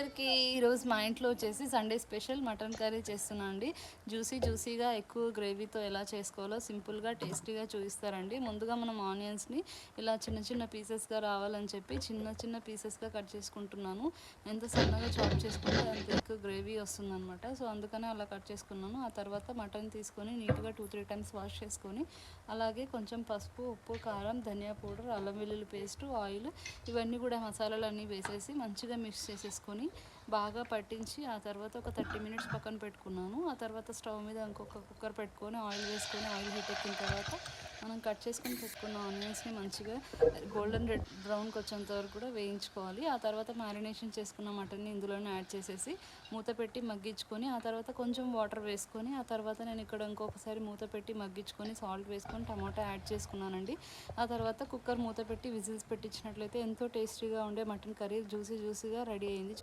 అందరికీ ఈరోజు మా ఇంట్లో వచ్చేసి సండే స్పెషల్ మటన్ కర్రీ చేస్తున్నా అండి. జ్యూసీగా ఎక్కువ గ్రేవీతో ఎలా చేసుకోవాలో సింపుల్గా టేస్టీగా చూపిస్తారండి. ముందుగా మనం ఆనియన్స్ని ఇలా చిన్న చిన్న పీసెస్గా రావాలని చెప్పి చిన్న పీసెస్గా కట్ చేసుకుంటున్నాను. ఎంత సన్నగా చాప్ చేసుకుంటే అంత ఎక్కువ గ్రేవీ వస్తుందన్నమాట. సో అందుకనే అలా కట్ చేసుకున్నాను. ఆ తర్వాత మటన్ తీసుకొని నీట్గా 2-3 టైమ్స్ వాష్ చేసుకొని అలాగే కొంచెం పసుపు, ఉప్పు, కారం, ధనియా పౌడర్, అల్లం వెల్లుల్లి పేస్టు, ఆయిల్ ఇవన్నీ కూడా మసాలాలన్నీ వేసేసి మంచిగా మిక్స్ చేసేసుకొని బాగా పట్టించి ఆ తర్వాత ఒక 30 మినిట్స్ పక్కన పెట్టుకున్నాను. ఆ తర్వాత స్టవ్ మీద ఇంకొక కుక్కర్ పెట్టుకొని ఆయిల్ వేసుకొని ఆయిల్ హీట్ ఎక్కిన తర్వాత మనం కట్ చేసుకొని పెట్టుకున్న ఆనియన్స్ని మంచిగా గోల్డెన్ రెడ్ బ్రౌన్కి వచ్చేంత వరకు కూడా వేయించుకోవాలి. ఆ తర్వాత మ్యారినేషన్ చేసుకున్న మటన్ని ఇందులోనే యాడ్ చేసేసి మూత పెట్టి మగ్గించుకొని ఆ తర్వాత కొంచెం వాటర్ వేసుకొని ఆ తర్వాత నేను ఇక్కడ ఇంకొకసారి మూత పెట్టి మగ్గించుకొని సాల్ట్ వేసుకొని టమాటా యాడ్ చేసుకున్నానండి. ఆ తర్వాత కుక్కర్ మూత పెట్టి విజిల్స్ పెట్టించినట్లయితే ఎంతో టేస్టీగా ఉండే మటన్ కర్రీ జ్యూసీగా రెడీ అయింది.